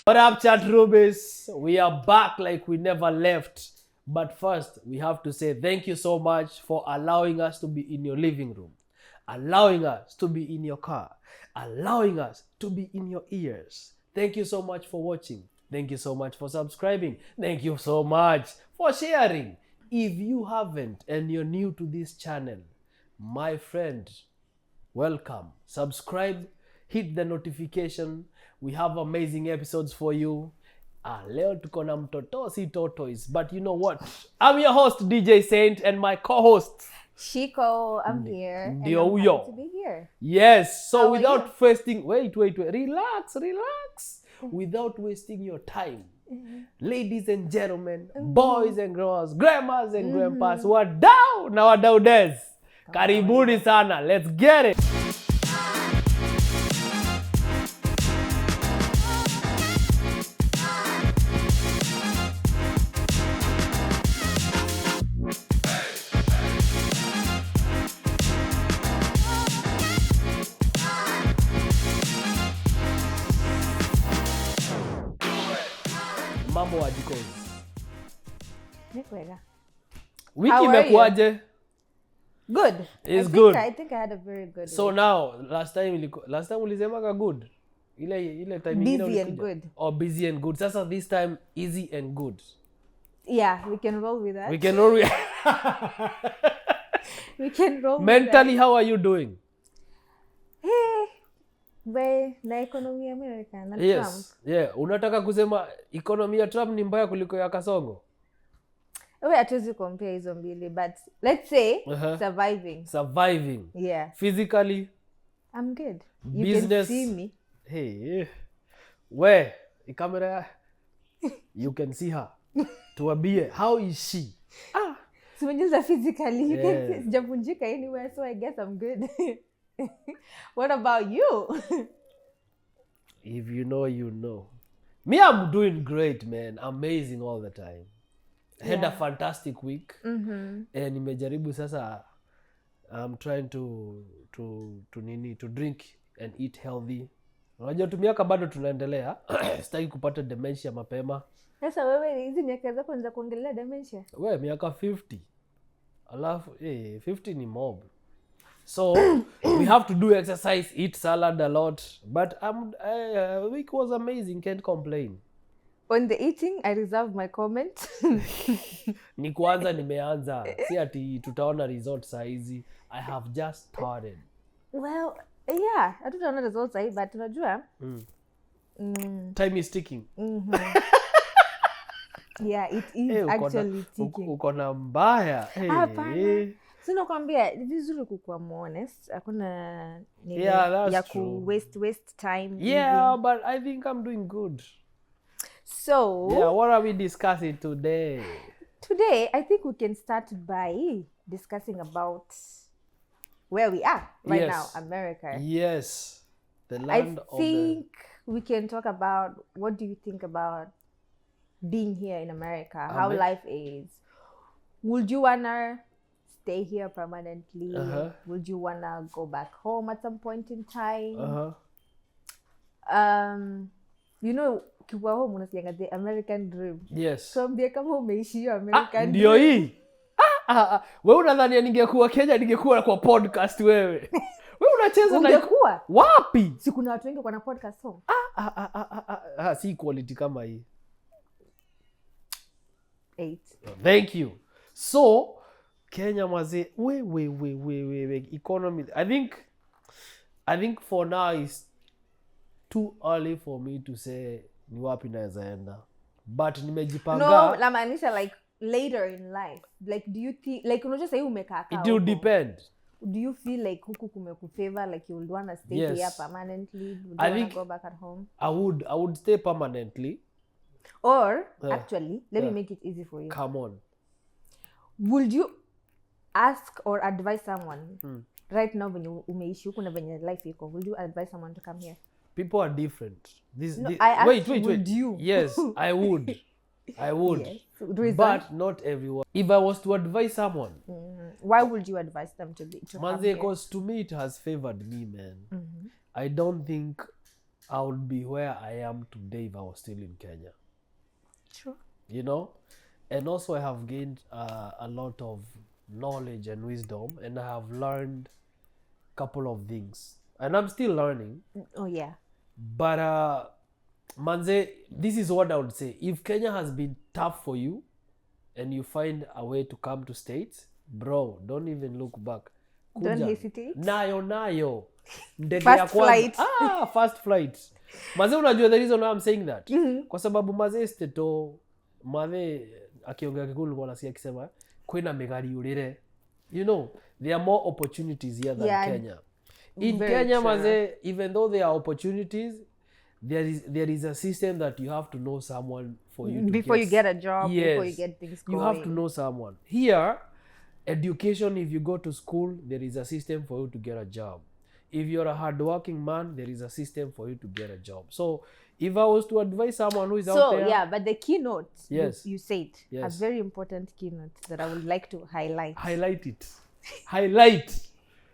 What up, chat rubies? We are back like we never left. But first, we have to say thank you so much for allowing us to be in your living room, allowing us to be in your car, allowing us to be in your ears. Thank you so much for watching. Thank you so much for subscribing. Thank you so much for sharing. If you haven't and you're new to this channel, my friend, welcome. Subscribe, hit the notification. We have amazing episodes for you. Leo tuko na mtoto si tortoise, but you know what? I'm your host DJ Saint and my co-host Shiko. I'm here and I'm happy to be here. Yes, so How without wasting wait, relax. Without wasting your time, ladies and gentlemen, boys and girls, grandmas and grandpas, wadau na wadaudes, karibuni sana. Let's get it. Mambo wa jikoni. Nikwega. Wiki imekuaje? Good. It's good. I think I had a very good So week. now, last time ulisemaga good. Ile time Busy ingine and good. Oh, busy and good. Sasa this time easy and good. Yeah, we can roll with that. We can roll. We can roll Mentally, with how are you doing? that. Hey, we na economy ya America na Trump. Yes. Yeah, unataka kusema economy ya Trump ni mbaya kuliko ya Kasongo? We hatuwezi compare hizo mbili, but let's say surviving. Yeah. Physically? I'm good. You Business? can see me. Hey. Where? Camera. You can see her. Tuambie, how is she? So when you're physically, you Yeah. can sijavunjika anywhere, so I guess I'm good. What about you? If you know, you know. Me, I'm doing great, man. Amazing all the time. I had a fantastic week. And nimejaribu sasa, I'm trying to drink and eat healthy. Unajua tumiaka bado tunaendelea. Sitaki kupata dementia mapema. Sasa wewe hizi miaka zako unaweza kuongelea dementia? Wewe miaka 50. Alafu 50 ni mob. So we have to do exercise, eat salad a lot. But week was amazing, can't complain. On the eating, I reserve my comment. Ni kwanza nimeanza. Si ati tutaona results saizi. I have just started. Well, yeah, hatutaona results sahi, but unajua Time is ticking. Yeah, it is actually ticking. Uko na mbaya. Hapana. Sina kwambia ni vizuri kukuwa honest. Hakuna nini ya ku waste time. Yeah, but I think I'm doing good. So, yeah, what are we discussing today? Today, I think we can start by discussing about where we are right now, America. Yes. The land I think we can talk about what do you think about being here in America, how life is. Would you wanna stay here permanently? Would you wanna go back home at some point in time? You know, kiwa home unasianga the American dream. Yes. So mbie kama umeishi hiyo American dream. Ndio hii. Wewe unadhania ningekuwa Kenya ningekuwa kwa podcast wewe. Wewe unacheza na ungekuwa wapi? Si kuna watu wengi kwa podcast song. Si quality kama hii. 8. Thank you. So Kenya maze we economy. I think for now is too early for me to say ni wapi naweza enda. But nimejipanga. No, namaanisha like later in life. Like do you think like unajua sasa umekaa kaa. It will depend. Do you feel like huku kumekufavor, like you would want to stay here permanently? Would you want to go back at home? I would stay permanently. Or actually, let me make it easy for you. Come on. Would you ask or advise someone right now when you umeishi huku na venye life iko? Would you advise someone to come here? People are different. Wait. Would you? Yes, I would. I would. Yes. But not everyone. If I was to advise someone, why would you advise them to Manze, because to me it has favored me, man. I don't think I would be where I am today if I was still in Kenya. True. You know? And also I have gained a lot of knowledge and wisdom, and I have learned a couple of things. And I'm still learning. Oh, yeah. But manze, this is what I would say. If Kenya has been tough for you and you find a way to come to States, bro, don't even look back. Don't hesitate. Nayo. Ndege First ya kwanza. flight. First flight. Maze, unajua the reason why I'm saying that? Kwa sababu maze steto, maze akiongea Kikuyu nilikuwa nasikia akisema kwina megari urire. You know, there are more opportunities here than Kenya. In Kenya, maze, even though there are opportunities, there is a system that you have to know someone for you to before you get a job, yes, before you get things going. You have to know someone. Here, education, if you go to school, there is a system for you to get a job. If you're a hardworking man, there is a system for you to get a job. So if I was to advise someone who is out there... So, yeah, but the keynote, yes, you said, a very important keynote that I would like to highlight. Highlight it. Highlight.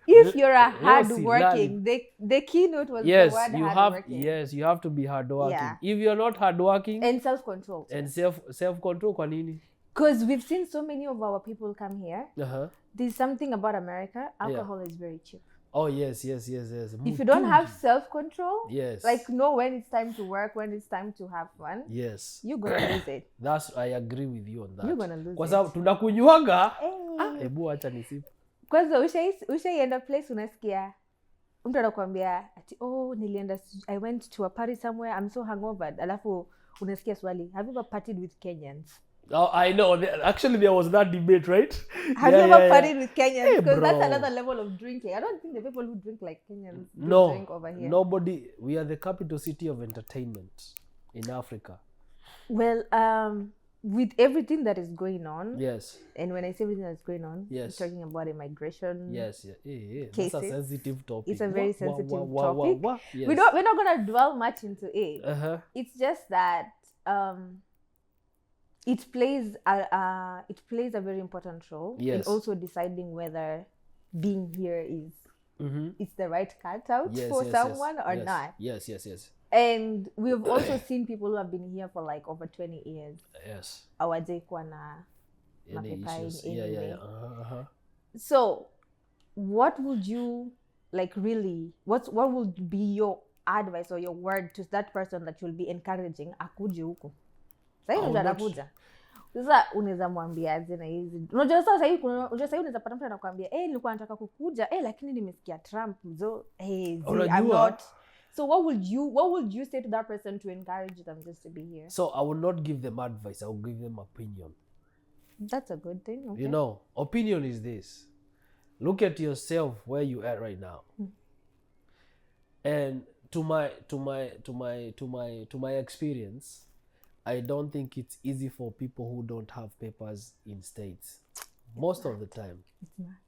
If you're a hardworking, the keynote was the word hardworking. Yes, you have to be hardworking. Yeah. If you're not hardworking... And self-control. And self-control, kwa nini? Because we've seen so many of our people come here. There's something about America. Alcohol is very cheap. Oh, yes. If you don't have self-control, yes, like know when it's time to work, when it's time to have fun, yes, you're gonna lose it. I agree with you on that. You're gonna lose kwa sababu tunakunywaga. Hebu acha nisipo. Kwanza ushaienda place unasikia mtu anakuambia ati I went to a party somewhere, I'm so hungover. Alafu unasikia swali, have you ever partied with Kenyans? Oh, I know. Actually, there was that debate, right? Have you ever partied with Kenyans? Because that's another level of drinking. I don't think the people who drink like Kenyans drink over here. Nobody. We are the capital city of entertainment in Africa. Well, with everything that is going on, yes, and when I say everything that's going on, yes, we're talking about immigration. Yes, cases. That's a sensitive topic. It's a very sensitive topic. Yes. We're not gonna dwell much into it. It's just that it plays a very important role in also deciding whether being here is it's the right cutout for someone or not. Yes. And we've also seen people who have been here for like over 20 years. Yes. Hawajekuwa na mapepa yeah. So, what would you what would be your advice or your word to that person that you'll be encouraging akuje huko? Sasa hivi anakuja. Sasa unaweza mwambia zina hizi. Unajua sasa hivi unaweza pata mtu anakuambia, nilikuwa nataka kukuja, lakini nimesikia Trump I'm not. So what would you say to that person to encourage them just to be here? So I will not give them advice, I will give them opinion. That's a good thing. Okay. You know, opinion is this. Look at yourself where you are right now. And to my experience, I don't think it's easy for people who don't have papers in States. Most of the time.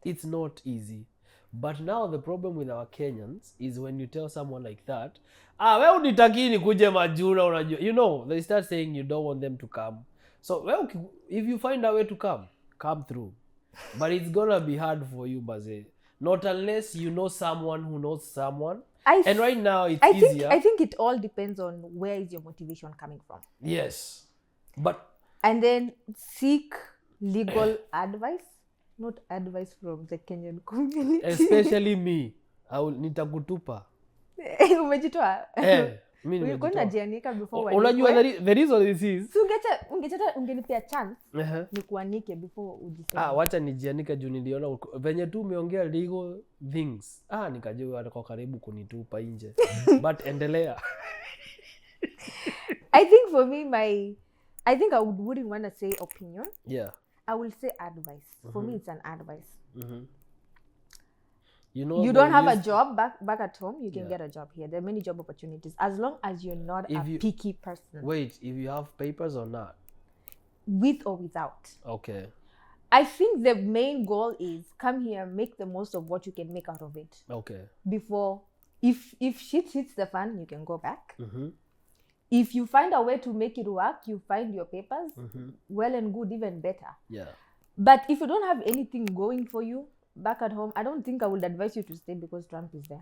It's not easy. But now the problem with our Kenyans is when you tell someone like that, we unitaki nikuje majuna unajua. You know, they start saying you don't want them to come. So, if you find a way to come through. But it's gonna be hard for you, Baze. Not unless you know someone who knows someone. And right now it's easier. I think it all depends on where is your motivation coming from. Yes. And then seek legal advice. Not advice from the Kenyan community. Especially me. Nitakutupa. Umejitoa? Mimi ulikuwa unajianika before unajua the reason this is so ungenipea chance nikuanike before ujiseme. Wacha nijianike juu niliona venye tu umeongea legal things nikajua atakuwa karibu kunitupa nje. But endelea. I think for me I think I wouldn't want to say opinion. Yeah. I will say advice. For me it's an advice. You know, you don't have a job back at home, you can get a job here. There are many job opportunities as long as you're not a picky person. Wait, if you have papers or not? With or without. Okay. I think the main goal is come here, make the most of what you can make out of it. Okay. Before, if shit hits the fan, you can go back. If you find a way to make it work, you find your papers, well and good, even better. Yeah. But if you don't have anything going for you back at home, I don't think I would advise you to stay because Trump is there.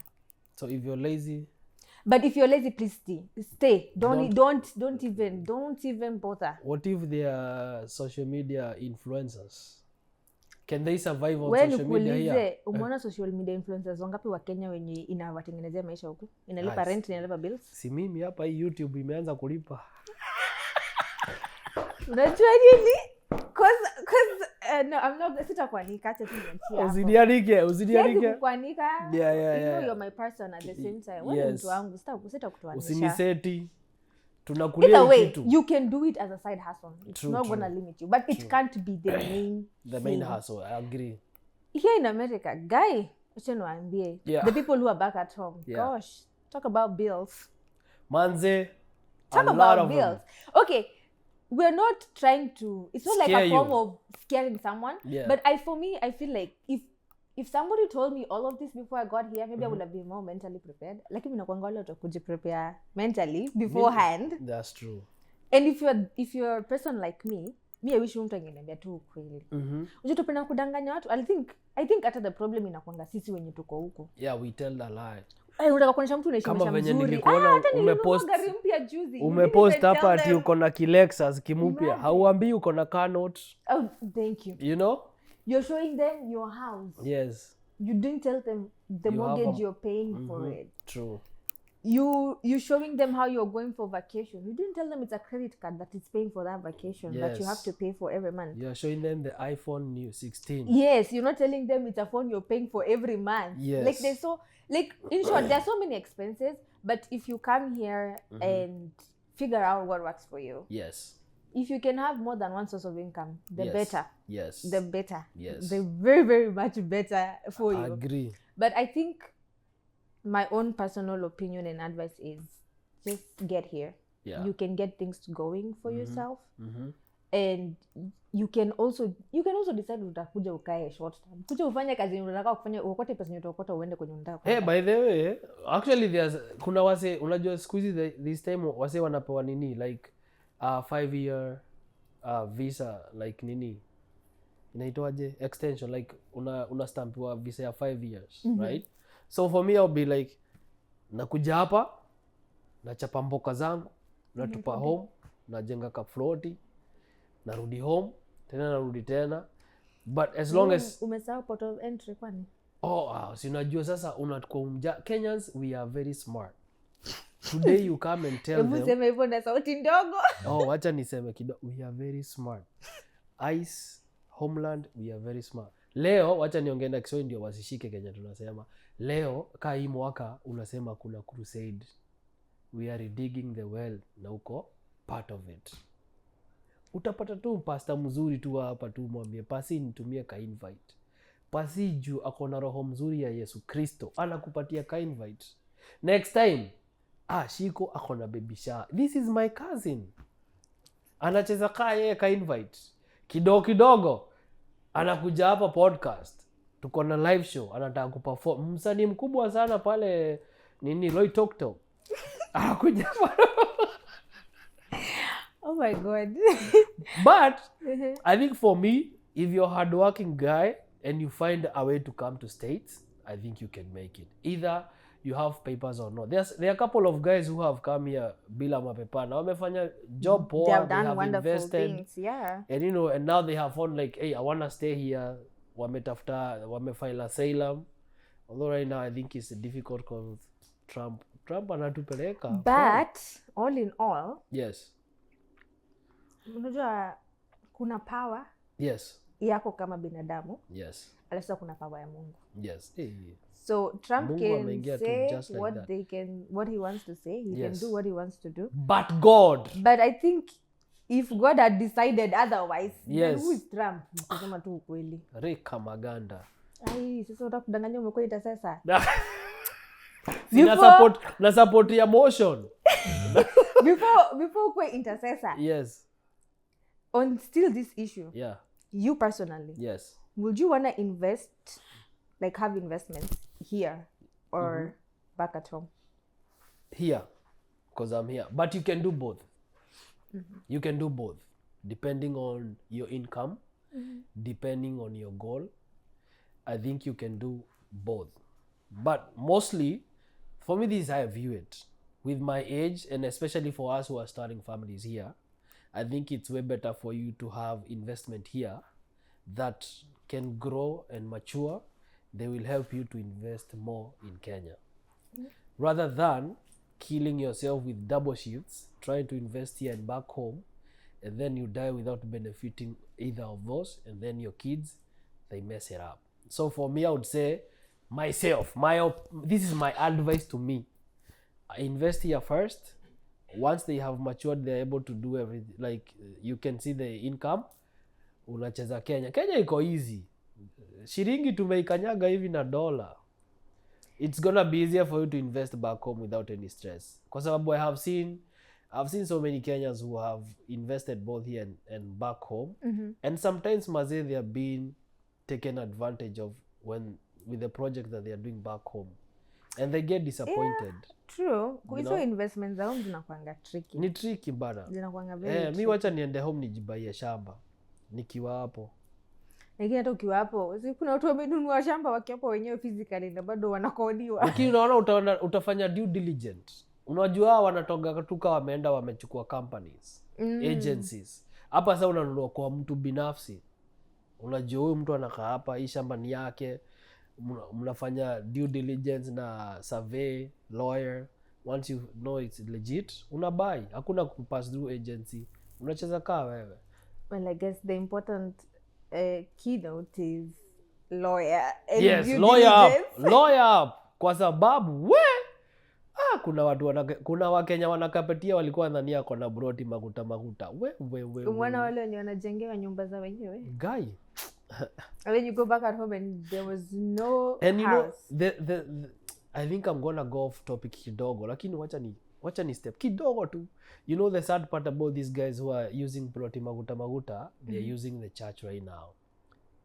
So if you're lazy? But if you're lazy, please stay. Don't even bother. What if they are social media influencers? Can they survive on When social media here? Umeona social media influencers wangapi wa Kenya wenye inawatengenezea maisha huku? Inalipa rent, inalipa bills. Si mimi hapa hii YouTube imeanza kulipa. Unajua nini? No, I'm not sitakuanika acha tu niachie. Usinianike. Kuanika. Yeah. You're my person at the same time. Wewe mtu wangu sitakutoanisha. Usiniseti. Tunakulia either way, kitu. you can do it as a side hustle. It's True, not gonna limit you, but it can't be the main hustle. I agree. Here in America, guy, the people who are back at home, gosh, talk about bills. Manze, talk about bills. Okay, we're not trying to. It's not scare like a form of scaring someone. Yeah. But I feel like if somebody told me all of this before I got here, maybe I would have been more mentally prepared. Like mimi nakuanga wale watu kujiprepare mentally beforehand. That's true. And if you're a person like me, I wish mtu angeniambia tu ukweli. Unajua kudanganya watu. I think hata the problem inakuanga sisi wenye tuko huko. Yeah, we tell a lie. Unataka kuonyesha mtu unaishi maisha mzuri. Nilikuona umepost hapa ati uko na Lexus kimpya. Hauambii uko na car note. Oh, thank you. You know? You're showing them your house. Yes. You didn't tell them the mortgage you're paying for it. True. You showing them how you're going for vacation. You didn't tell them it's a credit card that is paying for that vacation that you have to pay for every month. You're showing them the iPhone 16. Yes, you're not telling them it's a phone you're paying for every month. Yes. In short, there are so many expenses, but if you come here and figure out what works for you. Yes. If you can have more than one source of income, the better. Yes. The better. Yes. The very, very much better for you. I agree. But I think my own personal opinion and advice is just get here. Yeah. You can get things going for yourself. And you can also decide utakuja ukae short term. Kuja ufanye kazi unataka kufanya, ukote pesa unataka uende kwenye unataka. Hey, by the way, actually kuna wase unajua siku hizi this time wase wanapewa nini like 5-year visa like nini inaitwaje extension like una stampiwa visa ya 5 years, right? So for me I'll be like nakuja hapa nachapa mboka zangu natupa home najenga ka floati narudi home narudi tena but as long as umesahau port of entry kwani si unajua sasa unatukua Kenyans we are very smart. Today you come and tell them. Sema hivyo na sauti ndogo. Wacha niseme kidogo. We are very smart. ICE, Homeland, we are very smart. Leo wacha niongee na Kiswahili ndio wasishike Kenya tunasema. Leo kaa hii mwaka unasema kuna crusade. We are digging the well na uko part of it. Utapata tu pasta mzuri tu hapa tu mwambie pasi nitumie ka invite. Pasi juu ako na roho mzuri ya Yesu Kristo. Anakupatia ka invite. Next time Shiko ako na baby shower. This is my cousin. Anacheza kaa yeye ka invite. Kidogo anakuja hapa podcast. Tuko na live show, anataka kuperform. Msanii mkubwa sana pale nini Loy Talk. Anakuja hapa. Oh my God. But I think for me, if you're a hardworking guy and you find a way to come to States, I think you can make it. Either you have papers or not. There are a couple of guys who have come here bila mapepa na wamefanya job poa, they have done wonderful invested things, yeah. And and now they have found like, hey, I want to stay here. Wamefile asylum. Although right now I think it's difficult because Trump anatupeleka. But all in all, yes. Unajua kuna power. Yes. Yako kama binadamu. Yes. Alafu kuna power ya Mungu. Yes. So Trump Mungu can say like what he wants to say. He can do what he wants to do. But God. But I think if God had decided otherwise, yes. Then who is Trump? Kusema tu ukweli. Reka maganda. Sasa utakudanganya umekuwa intercessor. Na support ya motion. before ukwe intercessor. Yes. On still this issue. Yeah. You personally. Yes. Would you want to invest, like have investments here or back at home? Here, because I'm here. But you can do both. You can do both, depending on your income, depending on your goal. I think you can do both. But mostly, for me, this is how I view it. with my age, and especially for us who are starting families here, I think it's way better for you to have investment here that can grow and mature. They will help you to invest more in Kenya. Rather than killing yourself with double shifts, trying to invest here and back home, and then you die without benefiting either of those, and then your kids, they mess it up. So for me, I would say, myself, this is my advice to me. I invest here first. Once they have matured, they're able to do everything. Like, you can see the income. Unacheza Kenya. Kenya iko easy. Shilingi tumeikanyaga hivi na dollar. It's gonna be easier for you to invest back home without any stress. Kwa sababu I've seen so many Kenyans who have invested both here and back home. And sometimes mazee, they are being taken advantage of with the project that they are doing back home. And they get disappointed. True. Hizo investments za home zinakuanga tricky. Ni tricky bana. Zinakuanga very tricky. Mimi wacha niende home nijibaie shamba nikiwa hapo. Lakini hata ukiwa hapo, kuna watu wamenunua shamba wakiwa hapo wenyewe physically na bado wanakodiwa. Lakini unaona utafanya due diligence. Unajua wanatoka tuka wameenda wamechukua companies, agencies. Hapa sasa unanunua kwa mtu binafsi. Unajua huyu mtu anakaa hapa, hii shamba ni yake. Mnafanya due diligence na survey, lawyer. Once you know it's legit, unabuy. Hakuna kupass through agency. Unacheza kaa wewe. Well, I guess the important keynote is lawyer. Yes, lawyer up. Kwa sababu kuna Wakenya wanakapetia walikuwa ndani yako na broti maguta. Wana wale ni wanajengewa nyumba za wenyewe. Guy. And then you go back at home and there was no and house. You know, I think I'm gonna go off topic kidogo, lakini wacha ni step kidogo tu. You know the sad part about these guys who are using broti maguta, they're using the church right now.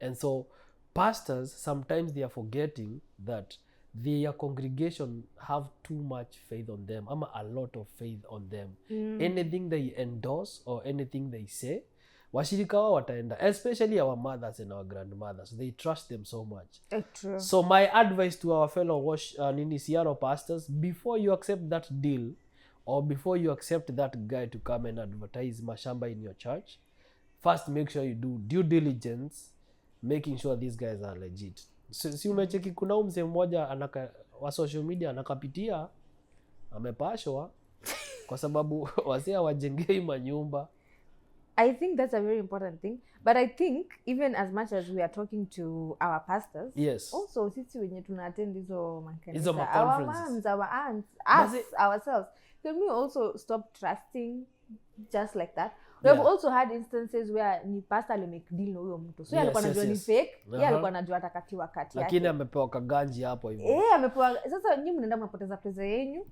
And so pastors, sometimes they are forgetting that their congregation have too much faith on them, a lot of faith on them. Anything they endorse or anything they say, washirika wao wataenda, especially our mothers and our grandmothers. They trust them so much. True. So my advice to our fellow Seattle pastors, before you accept that deal or before you accept that guy to come and advertise mashamba in your church, first make sure you do due diligence, making sure these guys are legit. Si umecheki kuna mzee mmoja wa social media anakapitia amepashwa kwa sababu wasee hawajengei manyumba. I think that's a very important thing. But I think even as much as we are talking to our pastors, yes, also sisi wenye tuna attend hizo makanisa, our moms, our aunts, ourselves, can we also stop trusting just like that? We have also had instances where ni pastor alimake deal na huyo mtu. So alikuwa anajua ni fake, yeye alikuwa anajua atakatiwa kati yake. Lakini amepewa kaganji hapo hivyo. Amepewa. Sasa nyinyi mnaenda mnapoteza pesa yenu.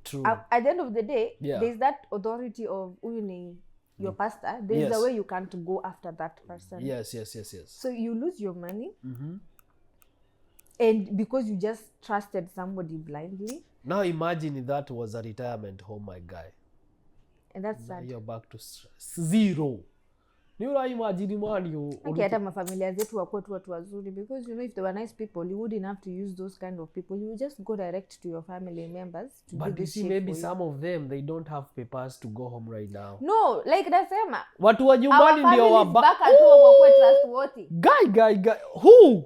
At the end of the day, there is that authority of huyu ni your pastor. There is a way you can't go after that person. Yes. So you lose your money. And because you just trusted somebody blindly. Now imagine that was a retirement home, my guy. And that's sad. You're back to zero. Ni imagine money. Hata mafamilia zetu wako tu watu wazuri, because you know if they were nice people, you wouldn't have to use those kind of people. You would just go direct to your family members to do this. But you see, maybe some of them, they don't have papers to go home right now. No, like nasema watu wa nyumbani ndio wabaka tu kwa trustworthy. Guy who?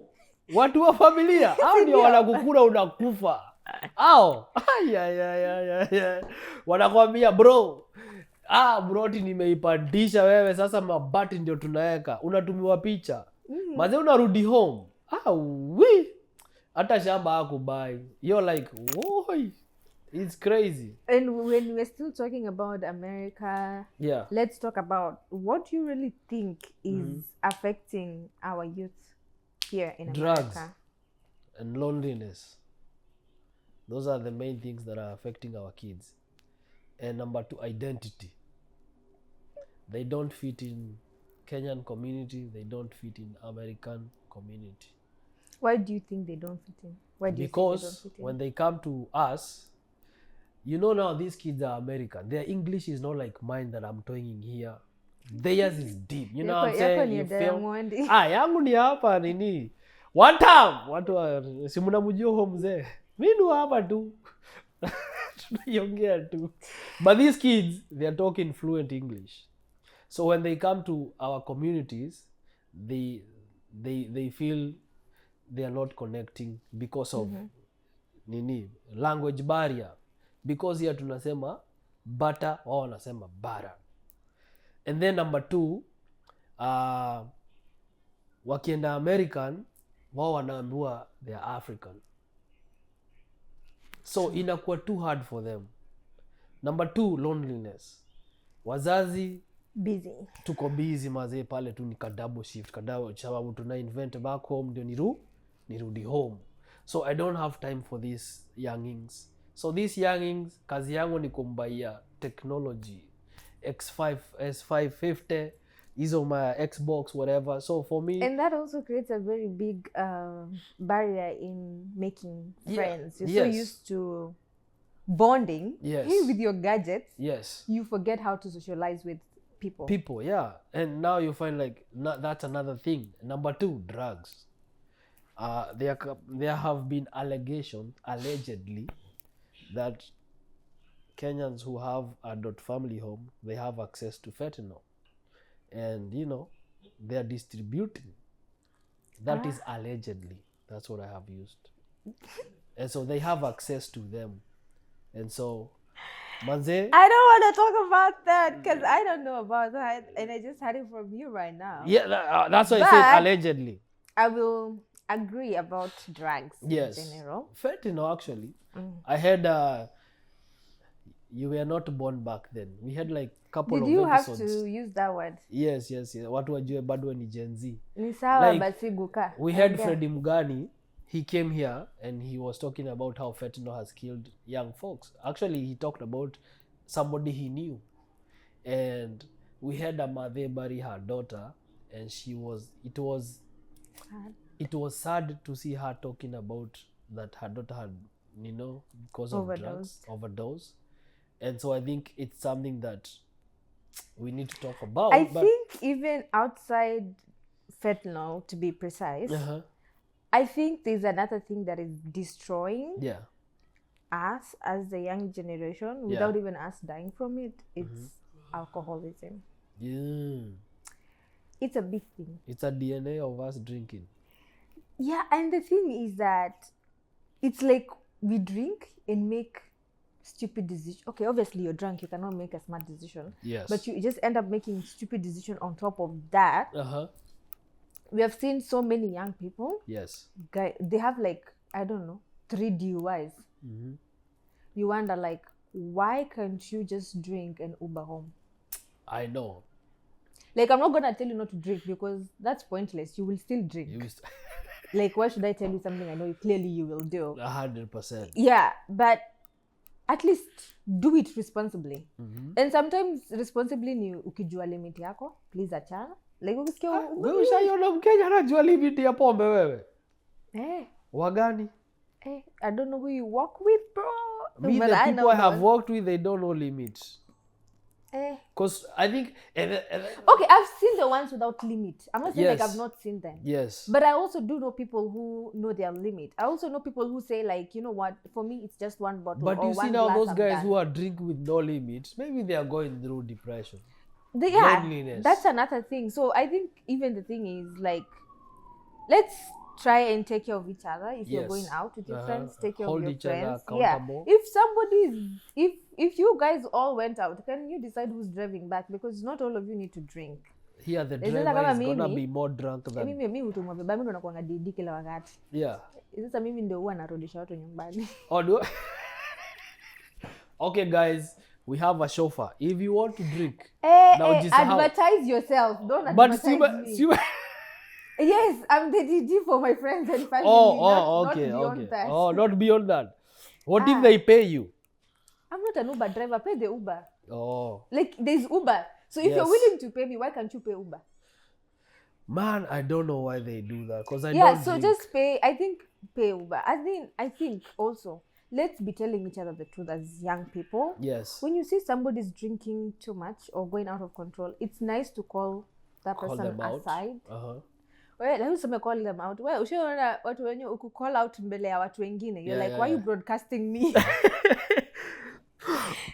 Watu wa familia hao ndio wanakukula unakufa. Hao wanakwambia bro, broti nimeipandisha wewe, sasa mabati ndio tunaweka, unatumiwa picha. Maze unarudi home. Hata shamba hakubai. You're like, "Woi, it's crazy." And when we're still talking about America, let's talk about what you really think is affecting our youth here in America. Drugs and loneliness. Those are the main things that are affecting our kids. And number 2, identity. They don't fit in Kenyan community. They don't fit in American community. Why do you think they don't fit in? Why do you think they don't fit in? When they come to us, you know now these kids are American. Their English is not like mine that I'm talking here. Theirs is deep. You know what I'm saying? You feel? Yangu ni hapa nini. One time, watu si mnamjua huyo mzee. Mimi ndo hapa tu. tunaiongea tu. But these kids, they are talking fluent English. So when they come to our communities, they feel they are not connecting because of language barrier. Because here tunasema butter, wao wanasema bara. And then number 2, wakienda American, wao wanaambiwa they are African. So inakuwa too hard for them. Number 2, loneliness. Wazazi busy. Tuko busy mazee pale tu, nika double shift sababu tuna invent back home ndio nirudi home. So I don't have time for these youngings. So these youngings, kazi yangu ni kumbaia technology, X5, S550, hizo my Xbox, whatever. So for me, and that also creates a very big barrier in making friends. You're so used to bonding with your gadgets. Yes. You forget how to socialize with people. Yeah. And now you find like that's another thing. Number 2, drugs. There have been allegations, allegedly, that Kenyans who have adult family home, they have access to fentanyl. And, they are distributing. That is allegedly. That's what I have used. And so they have access to them. And so, manze, I don't want to talk about that because I don't know about that. And I just heard it from you right now. Yeah, that's why I said allegedly. I will agree about drugs in general. Fentanyl, actually. I heard you were not born back then. We had like couple of episodes. Did you have to use that word? Yes. Watu wajue bado ni Gen Z. Ni sawa basi guka. We had Freddy Mugani. He came here and he was talking about how fentanyl has killed young folks. Actually, he talked about somebody he knew. And we had a mother bury her daughter, and it was sad to see her talking about that her daughter had, because of drugs, overdose. And so I think it's something that we need to talk about. I think even outside fentanyl, to be precise, I think there's another thing that is destroying us as the young generation without even us dying from it. It's alcoholism. Yeah. It's a big thing. It's a DNA of us drinking. Yeah, and the thing is that it's like we drink and make stupid decisions. Okay, obviously you're drunk, you cannot make a smart decision. Yes. But you just end up making stupid decision on top of that. We have seen so many young people. Yes. They have like, I don't know, 3 DUIs. You wonder like, why can't you just drink and Uber home? I know. Like, I'm not going to tell you not to drink because that's pointless. You will still drink. Like, why should I tell you something I know clearly you will do? 100%. Yeah, but at least do it responsibly. And sometimes responsibly ni ukijua limit yako, please achana. Like, ukisikia wewe ushaona Mkenya anajua limit ya pombe wewe? Wagani? I don't know who you work with, bro. Me, the people I have worked with, they don't know limits. Because I think okay, I've seen the ones without limit. I'm not saying like I've not seen them. Yes. But I also do know people who know their limit. I also know people who say like, you know what, for me it's just 1 bottle. But or you see now those guys who are drinking with no limits, maybe they are going through depression. Loneliness. That's another thing. So I think even the thing is like, let's try and take care of each other. If you're going out with your friends, take care of your friends. If somebody is, if you guys all went out, can you decide who's driving back? Because not all of you need to drink. Here the driver is gonna be more drunk than mimi hutumwa vibaya, mimi ndo nakuanga didi kila wakati. Sasa mimi ndio huwa narudisha watu nyumbani. Okay guys, we have a chauffeur. If you want to drink, now just advertise yourself. Don't advertise me. Yes, I'm the DD for my friends and family. Not beyond that. Not beyond that. What if they pay you? I'm not an Uber driver. Pay the Uber. Like there's Uber. So if you're willing to pay me, why can't you pay Uber? Man, I don't know why they do that. Because I don't drink. Just pay. I think pay Uber. I think also, let's be telling each other the truth as young people. Yes. When you see somebody's drinking too much or going out of control, it's nice to call that person aside. Well, useme call them out. Well, ushaona watu wenye uku call out mbele ya watu wengine. You're like, why are you broadcasting me?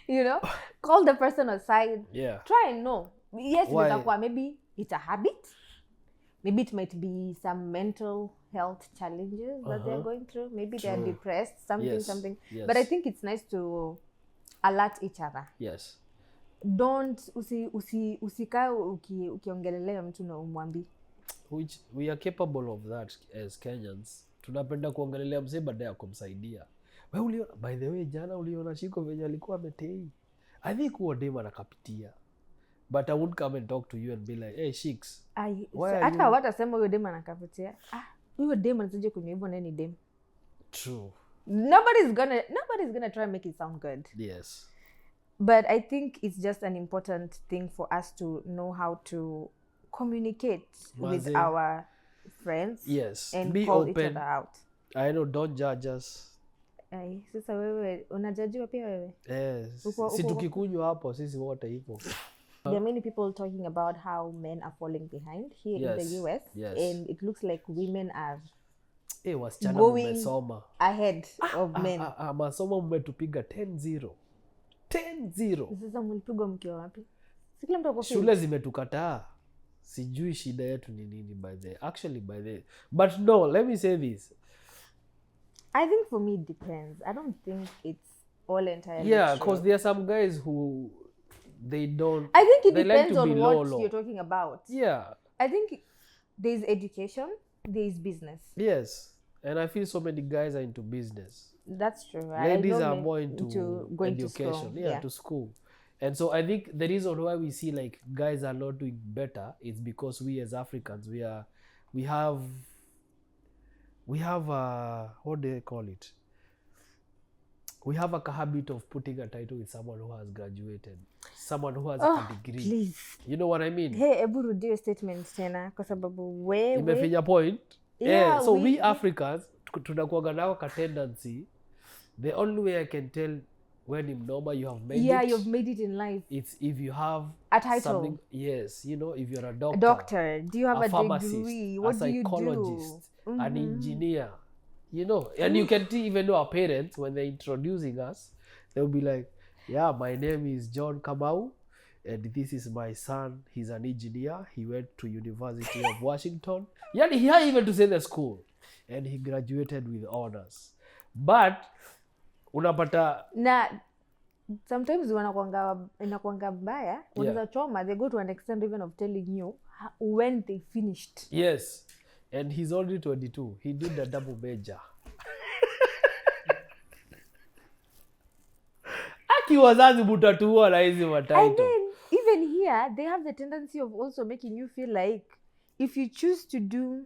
You know, call the person aside. Yeah. Try and know. Yes, Why? maybe it's a habit. Maybe it might be some mental health challenges that they're going through. Maybe they're True. depressed, something. Yes. But I think it's nice to alert each other. Yes. Don't usikae ukiongelelea mtu na umwambi. Which we are capable of that as Kenyans. Tunapenda kuongelelea mzee baada ya kumsaidia. Wewe uliona, by the way, jana uliona Shiko venye alikuwa ametei. I think huo dem anakapitia. But I won't come and talk to you and be like, hey Shiks. Hata hawatasema huyo dem anakapitia. Huyo dem anasaje kwenye hivyo nani dem. True. Nobody's gonna try and make it sound good. Yes. But I think it's just an important thing for us to know how to communicate with our friends. Yes. And be call open. each other out. I know, don't judge us. Sasa wewe unajajiwa pia wewe? Yes. Si tukikunywa hapo sisi wote hivyo. There are many people talking about how men are falling behind here in the US. Yes. And it looks like women are going ahead of men. Masomo mmetupiga 10-0. 10-0. Sasa mlipigwa mkiwa wapi? Si kila mtu ako shule zimetukataa. Sijui shida yetu ni nini by the but no, let me say this. I think for me it depends. I don't think it's all entirely true. Because there are some guys who they don't. I think it depends like on what you're talking about. Yeah. I think there's education, there's business. Yes. And I feel so many guys are into business. That's true. Ladies are more into going education. To school. Yeah, to school. And so I think the reason why we see like guys are not doing better is because we as Africans, we have what do they call it? We have a habit of putting a title with someone who has graduated, someone who has a degree. Please. You know what I mean? Hey, ebu rudio statement tena kwa sababu wewe imefinya point. Yeah, so we Africans tunakuwa nao ka tendency. The only way I can tell when in normal you have made it. Yeah, you've made it in life. It's if you have a title. Something, yes, you know, if you're a doctor. A doctor. Do you have a degree? What do you do? A psychologist, an engineer. You know, and you can even know our parents when they're introducing us, they'll be like, yeah, my name is John Kamau, and this is my son. He's an engineer. He went to University of Washington. Yeah, he had even to say the school, and he graduated with honors. But unapata na sometimes inakuanga mbaya, unaweza choma, they go to an extent even of telling you when they finished. Yes. And he's only 22. He did a double major. Aki wazazi mutatua na hizi mataito. And then, even here, they have the tendency of also making you feel like if you choose to do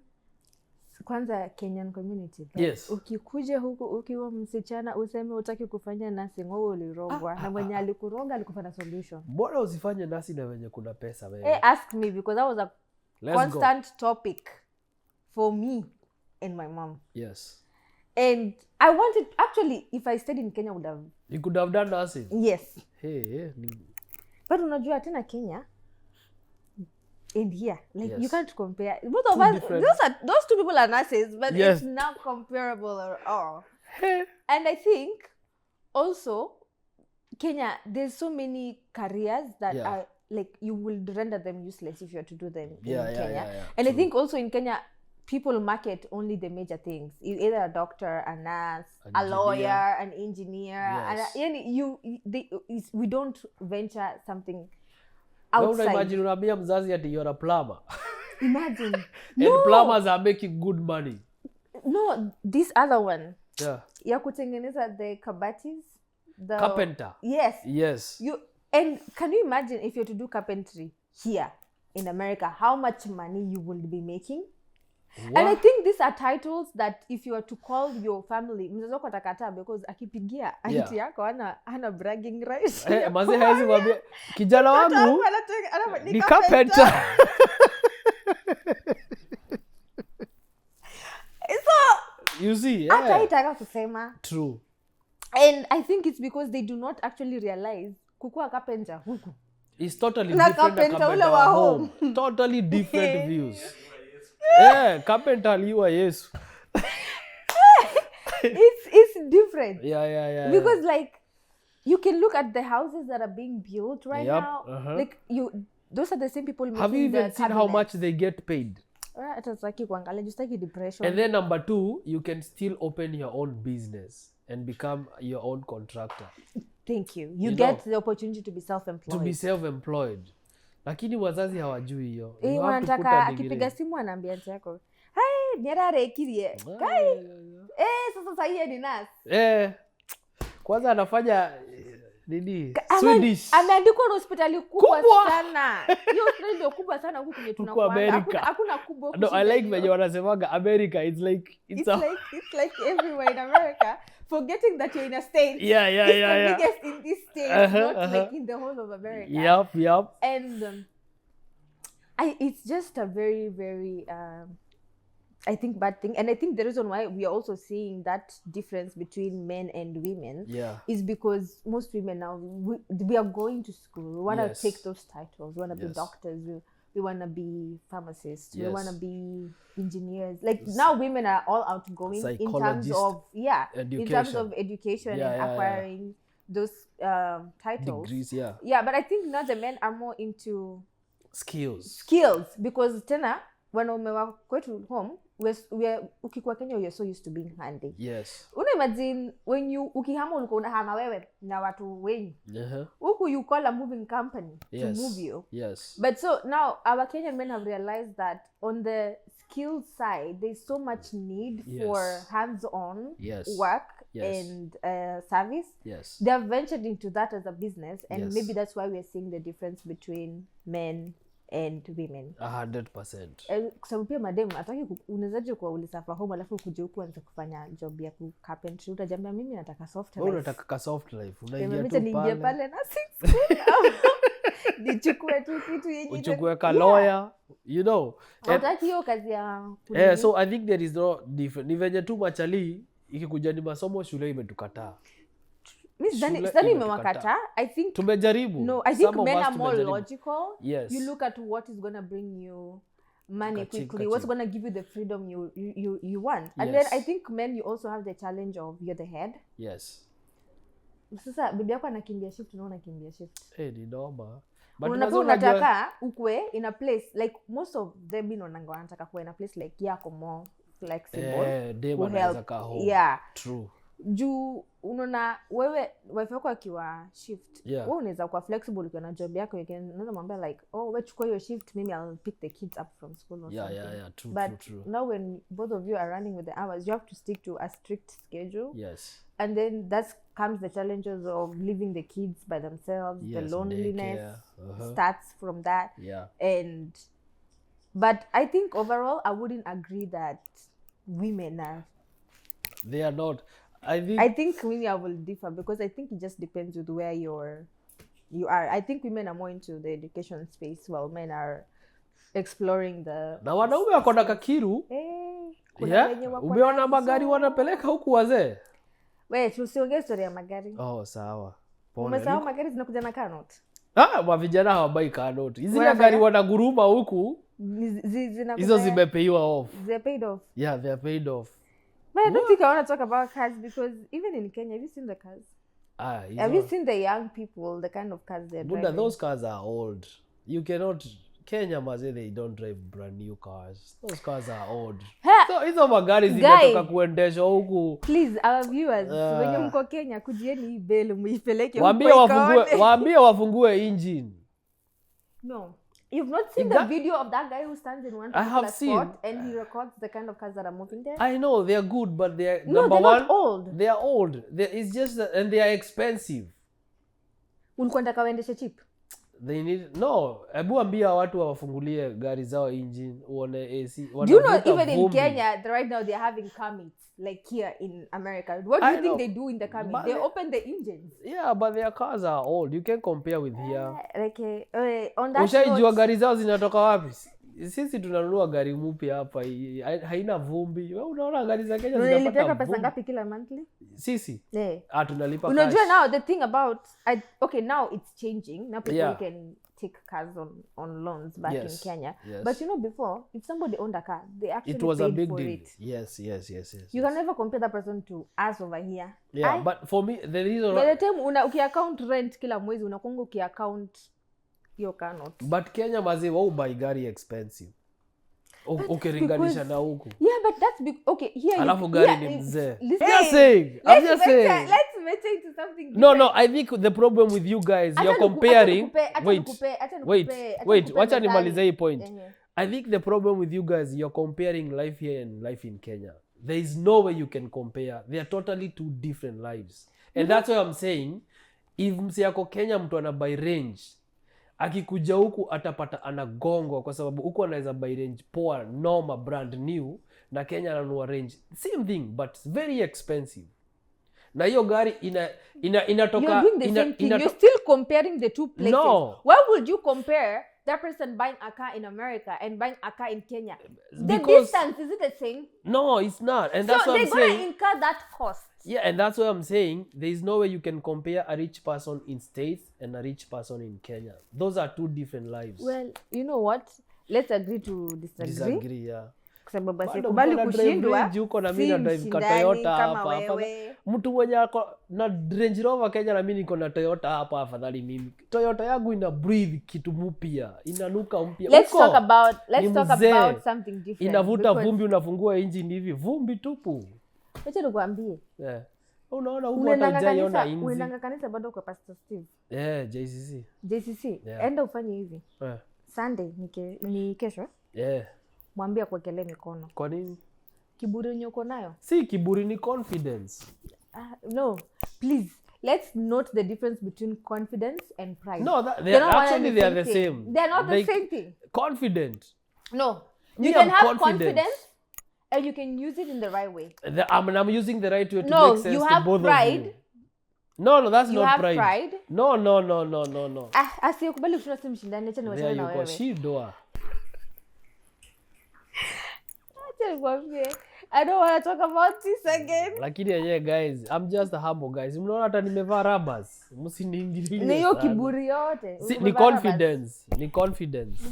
kwanza Kenyan community. Yes. Ukikuja huku ukiwa msichana useme utaki kufanya nursing, wewe ulirogwa na mwenye alikuroga alikufanya solution. Mbona usifanye nursing na wenye kuna pesa wewe? Ask me because that was a constant topic for me and my mom. Yes. And I wanted, actually, if I stayed in Kenya, you could have done nursing. Yes. Hey. But unajua tena Kenya and here, like you can't compare. Both of us, those two people are nurses, but it's not comparable at all. And I think also Kenya, there's so many careers that are like you will render them useless if you are to do them in Kenya. And I think also in Kenya, people market only the major things. Either a doctor, a nurse, a lawyer, an engineer. We don't venture something outside. Well, imagine unaambia mzazi ati you're a plumber. Imagine. And plumbers are making good money. No, this other one. Yeah. Ya kutengeneza the kabatis. The carpenter. Yes. And can you imagine if you're to do carpentry here in America, how much money you will be making? What? And I think these are titles that if you are to call your family, mzazi wako atakataa because akipigia aunti yako hana bragging rights. Mazi haezi mwambia kijana wangu ni carpenter. So you see, hata itaka kusema. True. And I think it's because they do not actually realize kukua carpenter huku. It's totally different than carpenter wa home. Totally different views. Carpenter aliwa Yesu. It's different. Yeah. Because like You can look at the houses that are being built right now. Like those are the same people making. Have you even the seen how much they get paid? It's like just like depression. And then number 2, you can still open your own business and become your own contractor. Thank you. You get the opportunity to be self-employed. Lakini wazazi hawajui hiyo. Wanataka akipiga simu anaambia aunti yako, "Hai, nyarare ikirie." Kai. Sasa yeye ni nurse. Kwanza anafanya nini? Swedish. Ameandikwa na hospitali kubwa sana. Hiyo hospitali ndio kubwa sana huku kwenye tunakwenda. Hakuna kubwa. No, I like when you wanasemaga America. It's like everywhere in America. Forgetting that you're in a state. Yeah. The biggest in this state, not like in the whole of America. Yep. And it's just a very, very I think bad thing. And I think the reason why we are also seeing that difference between men and women is because most women now, we are going to school. We want to take those titles. We want to be doctors. We want to be pharmacists. We want to be engineers. Like now women are all outgoing in terms of education and acquiring those titles. Degrees, but I think now the men are more into skills because tena wanaume wa kwetu home ukikuwa Kenya you're so used to being handy. Yes. Imagine when ukihama ulikuwa unahama wewe na watu wengi. Huku you call a moving company to move you. Yes. But so now our Kenyan men have realized that on the skill side there's so much need for hands-on work and service. Yes. They have ventured into that as a business and maybe that's why we're seeing the difference between men and women. 100%. Kwa sababu pia madem ataki unawezaje kwa ulisafa home alafu kuja huku anza kufanya job ya ku carpentry utajambia mimi nataka soft life. Unataka ka soft life. Unaingia tu pale. Pale na nichukue tu kitu yenye uchukue ka lawyer, you know. Unataka hiyo kazi ya so I think there is no different. Ni venye tu machali ikikuja ni masomo shule imetukataa. Sidhani imewakata. I think tumejaribu. No, I think men are more logical. You look at what is going to bring you money quickly, what's going to give you the freedom you want. And then I think men, you also have the challenge of you're the head. Yes. Sasa bibi yako anakimbia shift, unaona kimbia shift. Ni noma. But unataka ukwe in a place like most of them wanataka kuwa in a place like yako more flexible. Dema anaweza kaa home. True. Juu unaona wewe wife yako akiwa shift wewe unaweza kuwa flexible ukiwa na job yako unaweza mwambia like wewe chukua hiyo shift mimi I'll pick the kids up from school or something. True. Now when both of you are running with the hours you have to stick to a strict schedule. Yes. And then that comes the challenges of leaving the kids by themselves. The loneliness starts from that. But I think overall I wouldn't agree that women are they are not. I think maybe I will differ because I think it just depends with where you are. I think women are more into the education space while men are exploring the. Na wanaume wako na kakiru. Umeona magari wanapeleka huku wazee? Wewe tusiongee story ya magari. Sawa. Umesahau magari zinakuja na kanot. Wa vijana hawabai kanot. Hizi magari wanaguruma huku. Hizo zimepeiwa off. They're paid off. Yeah, they're paid off. But I don't think I want to talk about cars because even in Kenya, have you seen the cars? Have you seen the young people, the kind of cars they're driving? Those cars are old. You cannot... Kenya maze, they don't drive brand new cars. Those cars are old. So hizo magari zimetoka kuendeshwa huku. Please, our viewers, wenye mko Kenya, kujieni hii bele muipeleke waambie wafungue engine. No. You've not seen the video of that guy who stands in one spot and he records the kind of cars that are moving there? I know, they're good, but they're not old. They are old. It's just and they are expensive. Ulikuwa unataka waendeshe cheap? They need hebu ambia watu wafungulie gari zao engine uone AC. Do you know even in Kenya right now they're having car meets like here in America? What do you think they do in the car meet? They open the engines. Yeah, but their cars are old. You can't compare with here. On that ushaijua gari zao zinatoka wapi? Sisi tunanunua gari mpya hapa haina vumbi. Wewe unaona gari za Kenya zinapata vumbi. Pesa ngapi kila monthly? Sisi? Tunalipa cash. Unajua now the thing about now it's changing. Now people can take cars on loans back in Kenya. Yes. But you know, before, if somebody owned a car, they actually It was paid a big for deal. it. Yes. You can never compare that person to us over here. Yeah, but for me, the reason... By the time ukiaccount rent kila mwezi, unakonga ukiaccount your car notes. But Kenya mazi wao buy gari expensive. Ukilinganisha na huku. Yeah, but that's okay. Here Alafu gari ni mzee. I'm Let's saying. venture into something different. No, I think the problem with you guys, you're comparing... Wait, wacha nimalize hii point. I think the problem with you guys, you're comparing life here and life in Kenya. There is no way you can compare. They are totally two different lives. And that's why I'm saying, if msi yako Kenya mtu ana buy range, akikuja huku atapata anagongwa kwa sababu huku anaweza buy range poa, normal, brand new, na Kenya ananua range. Same thing, but it's very expensive. Na hiyo gari inatoka... You're doing the same thing. You're still comparing the two places. No. Why would you compare that person buying a car in America and buying a car in Kenya? The distance, is it the same? No, it's not. And that's so what I'm saying. they're going to incur that cost. Yeah, and that's what I'm saying. There is no way you can compare a rich person in States and a rich person in Kenya. Those are two different lives. Well, you know what? Let's agree to disagree. Yeah. Kwa sababu basi kubali kushindwa. Juko na mimi na drive ka Toyota hapa. Mtu mwenye ako na Range Rover Kenya na mimi niko na Toyota hapa, afadhali mimi. Toyota yangu ina breathe kitu mpya, inanuka mpya. Let's talk about something different. Inavuta vumbi, unafungua engine hivi, vumbi tupu. Acha nikwambie. Yeah. Unaona huko hata hujaiona inzi. Unaenda kanisa bado kwa Pastor Steve. Yeah, JCC. Yeah. Enda ufanye hivi. Sunday ni kesho. Yeah. Mwambie kuwekelee mikono. Kwa nini? Kiburi unyoko nayo? Si kiburi, ni confidence. No, please. Let's note the difference between confidence and pride. No, they are the same. They're not the same thing. Confident. No. You can have confidence and you can use it in the right way. I'm using the right way to make sense to both pride. Of you. No, that's you not pride. You have pride. No. Asiyekubali kushinda si mshindani, acha niwachane na wewe. Shidwa. I don't want to talk about this again. Lakini yenyewe guys, I'm just a humble guys. Mnaona hata nimevaa rubbers. Msiniingilie. Ni hiyo kiburi yote. Ni confidence. Ni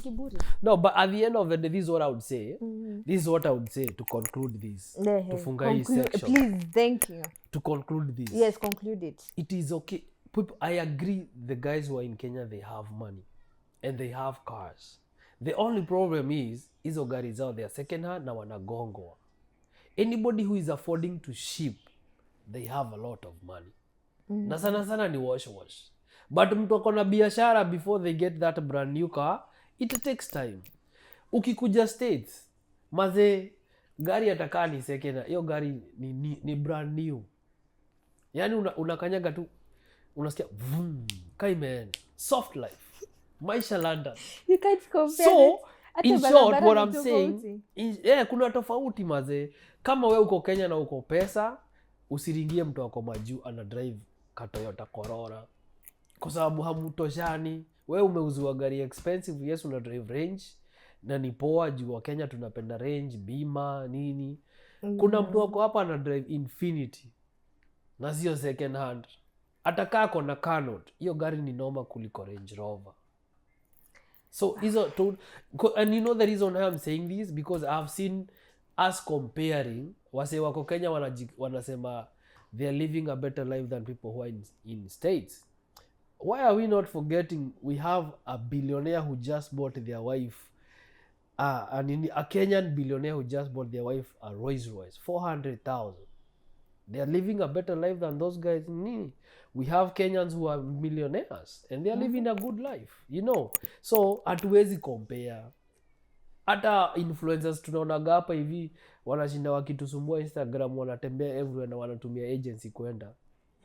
kiburi. No, but at the end of the day, this is what I would say. This is what I would say to conclude this. To funga hii section. Please, thank you. To conclude this. Yes, conclude it. It is okay. I agree the guys who are in Kenya, they have money. And they have cars. The only problem is, hizo gari zao, they are second hand na wanagongwa. Anybody who is affording to ship, they have a lot of money. Na sana ni wash. But mtu akona biashara, before they get that brand new car, it takes time. Ukikuja States, maze gari atakaa ni second, hiyo gari ni brand new. Yani unakanyaga tu, unasikia vroom, kaimen, soft life. Maisha London. You can't compare. So, in short, what I'm saying, kuna tofauti maze. Kama wewe uko Kenya na uko pesa, usiringie mtu wako majuu ana drive ka Toyota Corolla. Kwa sababu hamutoshani. Wewe umeuziwa gari expensive, yes una drive Range, na ni poa juu wa Kenya tunapenda Range, bima, nini. Kuna mtu wako hapa ana drive Infinity. Na sio second hand. Atakaa kona Canot. Hiyo gari ni noma kuliko Range Rover. So, and you know the reason why I'm saying this? Because I've seen us comparing. Wase wako Kenya wanasema they are living a better life than people who are in States. Why are we not forgetting we have a billionaire who just bought their wife, a Kenyan billionaire who just bought their wife a Rolls Royce, 400,000. They are living a better life than those guys. We have Kenyans who are millionaires and they are living a good life, you know. So, hatuwezi compare. Hata influencers tunaonaga hapa hivi wanashinda wakitusumbua Instagram, wanatembea everywhere na wanatumia agency kwenda.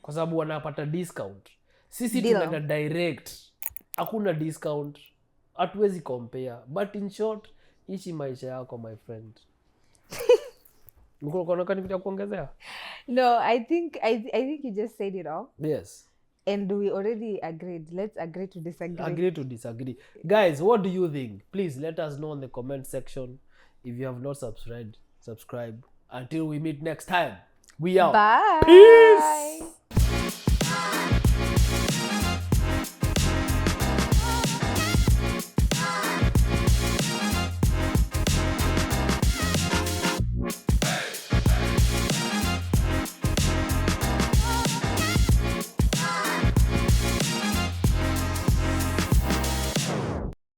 Kwa sababu wanapata discount. Sisi tunaenda direct. Hakuna discount. Hatuwezi compare. But in short, ishi maisha yako my friend. Kuongezea? No, I think you just said it all. Yes. And we already agreed. Let's agree to disagree. Agree to disagree. Guys, what do you think? Please let us know in the comment section. If you have not subscribed, subscribe. Until we meet next time. We out. Bye. Peace.